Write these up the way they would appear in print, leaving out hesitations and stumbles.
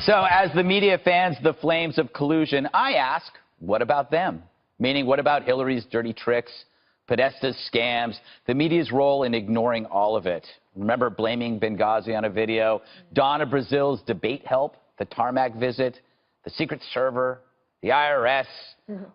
So as the media fans the flames of collusion, I ask, what about them? Meaning, what about Hillary's dirty tricks, Podesta's scams, the media's role in ignoring all of it? Remember blaming Benghazi on a video, Donna Brazil's debate help, the tarmac visit, the secret server, the IRS,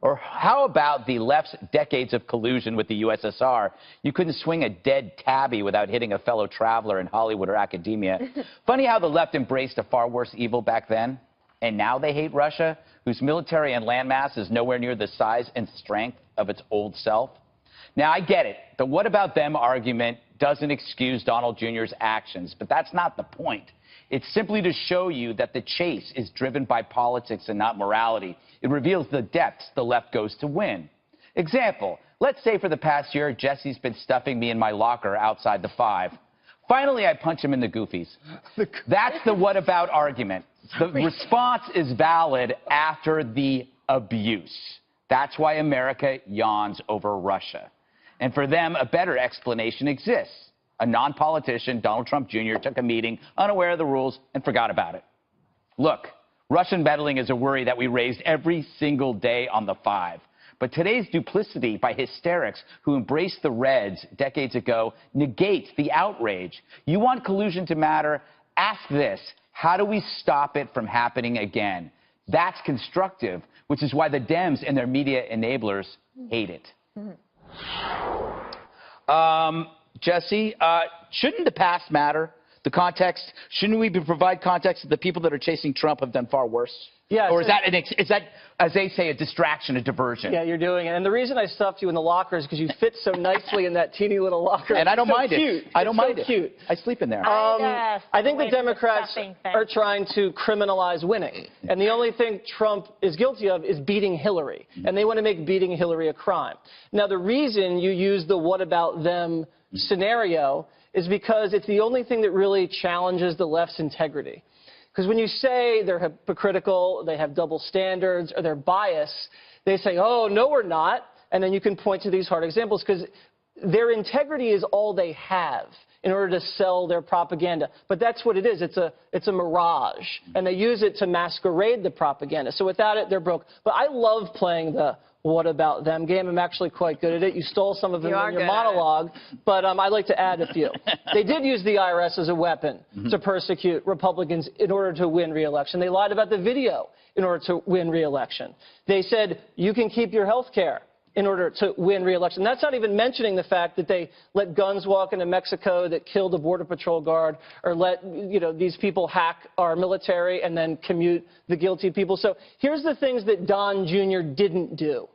or how about the left's decades of collusion with the USSR? You couldn't swing a dead tabby without hitting a fellow traveler in Hollywood or academia. Funny how the left embraced a far worse evil back then, and now they hate Russia, whose military and landmass is nowhere near the size and strength of its old self. Now, I get it. The what about them argument doesn't excuse Donald Jr.'s actions, but that's not the point. It's simply to show you that the chase is driven by politics and not morality. It reveals the depths the left goes to win. Example, let's say for the past year, Jesse's been stuffing me in my locker outside the 5. Finally, I punch him in the goofies. That's the what about argument. The response is valid after the abuse. That's why America yawns over Russia. And for them, a better explanation exists. A non-politician, Donald Trump Jr., took a meeting, unaware of the rules, and forgot about it. Look, Russian meddling is a worry that we raised every single day on the 5. But today's duplicity by hysterics who embraced the Reds decades ago negates the outrage. You want collusion to matter? Ask this. How do we stop it from happening again? That's constructive, which is why the Dems and their media enablers hate it. Jesse, shouldn't the past matter? The context? Shouldn't we provide context that the people that are chasing Trump have done far worse? Yeah. Or is that, as they say, a distraction, a diversion? Yeah, you're doing it. And the reason I stuffed you in the locker is because you fit so nicely in that teeny little locker. And I don't mind it. I don't mind it. Cute. I sleep in there. I think the Democrats are trying to criminalize winning. And the only thing Trump is guilty of is beating Hillary. And they want to make beating Hillary a crime. Now, the reason you use the what about them scenario is because it's the only thing that really challenges the left's integrity. Because when you say they're hypocritical, they have double standards, or they're biased, they say, oh, no, we're not. And then you can point to these hard examples because their integrity is all they have in order to sell their propaganda. But that's what it is. It's a mirage. And they use it to masquerade the propaganda. So without it, they're broke. But I love playing the what about them game. I'm actually quite good at it. You stole some of them in your monologue, but I'd like to add a few. They did use the IRS as a weapon to persecute Republicans in order to win re-election. They lied about the video in order to win re-election. They said you can keep your health care in order to win re-election. That's not even mentioning the fact that they let guns walk into Mexico that killed a Border Patrol guard, or let these people hack our military and then commute the guilty people. So here's the things that Don Jr. didn't do.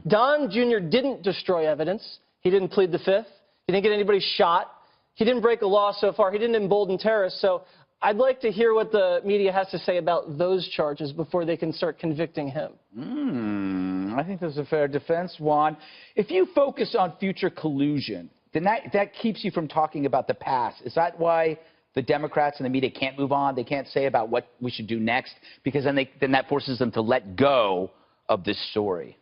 Don Jr. didn't destroy evidence. He didn't plead the Fifth. He didn't get anybody shot. He didn't break a law so far. He didn't embolden terrorists. So I'd like to hear what the media has to say about those charges before they can start convicting him. I think that's a fair defense, Juan. If you focus on future collusion, then that keeps you from talking about the past. Is that why the Democrats and the media can't move on? They can't say about what we should do next? Because then that forces them to let go of this story.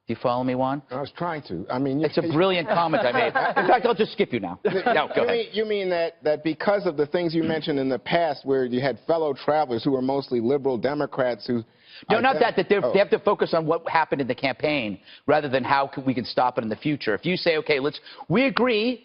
Do you follow me, Juan? I was trying to. I mean, it's a brilliant comment I made. In fact, I'll just skip you now. No, go ahead. You mean that because of the things you mentioned in the past, where you had fellow travelers who were mostly liberal Democrats who... No, not that. They have to focus on what happened in the campaign rather than how we can stop it in the future. If you say, okay, we agree.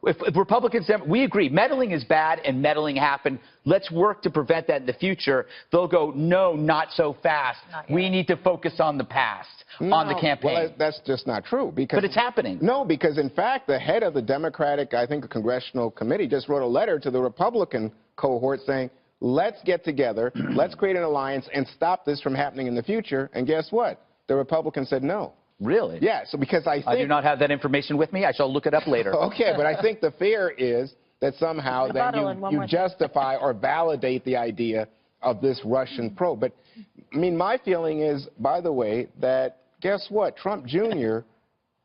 If Republicans, we agree, meddling is bad and meddling happened. Let's work to prevent that in the future. They'll go, no, not so fast. We need to focus on the past, on the campaign. Well, that's just not true. But it's happening. No, because in fact, the head of the Democratic, I think, Congressional Committee just wrote a letter to the Republican cohort saying, let's get together, let's create an alliance and stop this from happening in the future. And guess what? The Republicans said no. Really? Yeah, so because I think... I do not have that information with me. I shall look it up later. Okay, but I think the fear is that somehow then you justify or validate the idea of this Russian probe. But, I mean, my feeling is, by the way, that guess what? Trump Jr.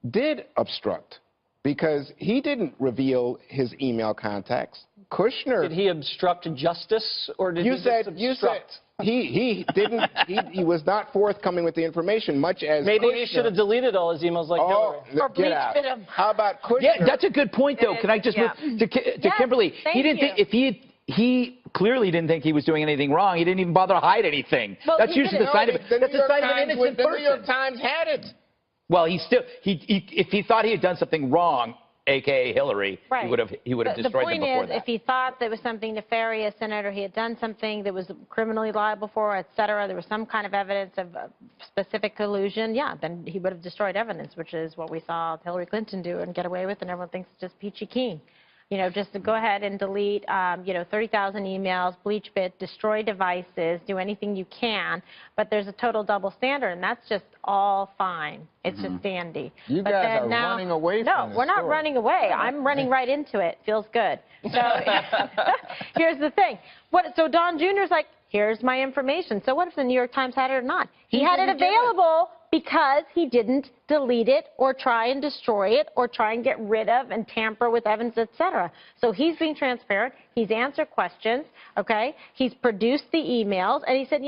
did obstruct because he didn't reveal his email contacts. Kushner... Did he obstruct justice, or did he just obstruct? He didn't. He was not forthcoming with the information, much as maybe Kushner. He should have deleted all his emails like Hillary. Or get out. Him. How about Kushner? Yeah, that's a good point, though. Can I just move to Kimberly? Thank he didn't you. think if he clearly didn't think he was doing anything wrong. He didn't even bother to hide anything. Well, that's usually the sign of an innocent person. The New York Times had it. Well, if he thought he had done something wrong, a.k.a. Hillary, right. he would have destroyed them before that. The point is, if he thought there was something nefarious in it or he had done something that was criminally liable for, et cetera, there was some kind of evidence of specific collusion, yeah, then he would have destroyed evidence, which is what we saw Hillary Clinton do and get away with, and everyone thinks it's just peachy keen. You know, just to go ahead and delete, 30,000 emails, bleach bit, destroy devices, do anything you can. But there's a total double standard, and that's just all fine. It's just dandy. You guys are running away from No, we're not running away. I'm running right into it. Feels good. So here's the thing. So Don Jr.'s like, here's my information. So what if the New York Times had it or not? He had it available because he didn't delete it or try and destroy it or try and get rid of and tamper with evidence, et cetera. So he's being transparent. He's answered questions, okay? He's produced the emails, and he said,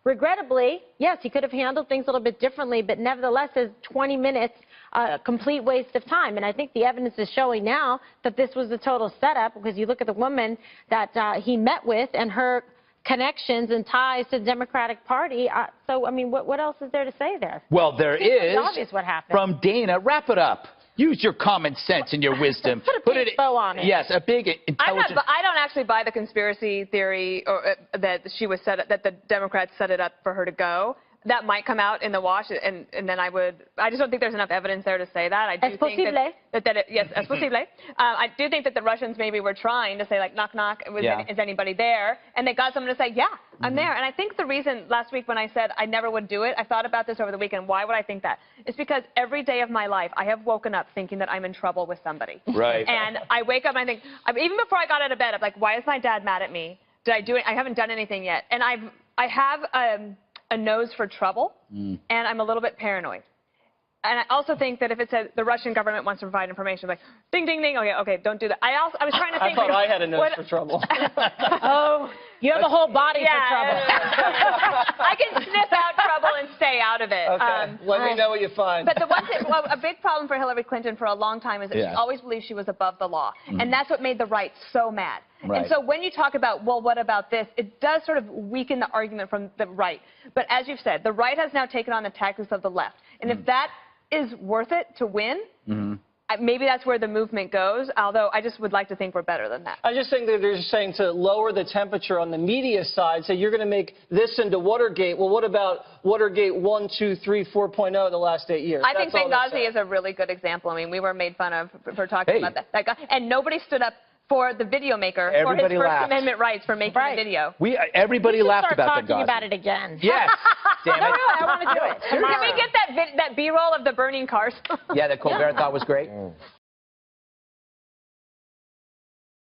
regrettably, yes, he could have handled things a little bit differently, but nevertheless, is 20 minutes a complete waste of time. And I think the evidence is showing now that this was a total setup, because you look at the woman that he met with and her connections and ties to the Democratic Party. So, I mean, what else is there to say there? Well, there is. It's obvious what happened. From Dana. Wrap it up. Use your common sense and your wisdom. Put a big bow on it. Yes, a big intelligent. I don't actually buy the conspiracy theory or that that the Democrats set it up for her to go. That might come out in the wash, and then I just don't think there's enough evidence there to say that. I do es think posible. Yes, es posible. I do think that the Russians maybe were trying to say, like, knock, knock, is anybody there? And they got someone to say, yeah, I'm there. And I think the reason last week when I said I never would do it, I thought about this over the weekend. Why would I think that? It's because every day of my life, I have woken up thinking that I'm in trouble with somebody. Right. And I wake up and I think, even before I got out of bed, I'm like, why is my dad mad at me? Did I do it? I haven't done anything yet. And I have a nose for trouble, and I'm a little bit paranoid. And I also think that if it said the Russian government wants to provide information, like, ding, ding, ding, okay, don't do that. I was trying to think. I thought I had a nose for trouble. Oh, you have a whole body for trouble. I can sniff out trouble and stay out of it. Okay, let me know what you find. But the one thing, a big problem for Hillary Clinton for a long time is that she always believed she was above the law. And that's what made the right so mad. Right. And so when you talk about, well, what about this, it does sort of weaken the argument from the right. But as you've said, the right has now taken on the tactics of the left. And if that is worth it to win, maybe that's where the movement goes, although I just would like to think we're better than that. I just think that they're just saying to lower the temperature on the media side, say you're going to make this into Watergate. Well, what about Watergate 1, 2, 3, 4.0 the last 8 years? I think Benghazi is a really good example. I mean, we were made fun of for talking about that guy, and nobody stood up for the video maker for his First Amendment rights for making a video. Everybody laughed about Start talking about it again. Yes. Damn it. No, really, I want to do it. Can we get that B-roll of the burning cars? Yeah, that Colbert thought was great.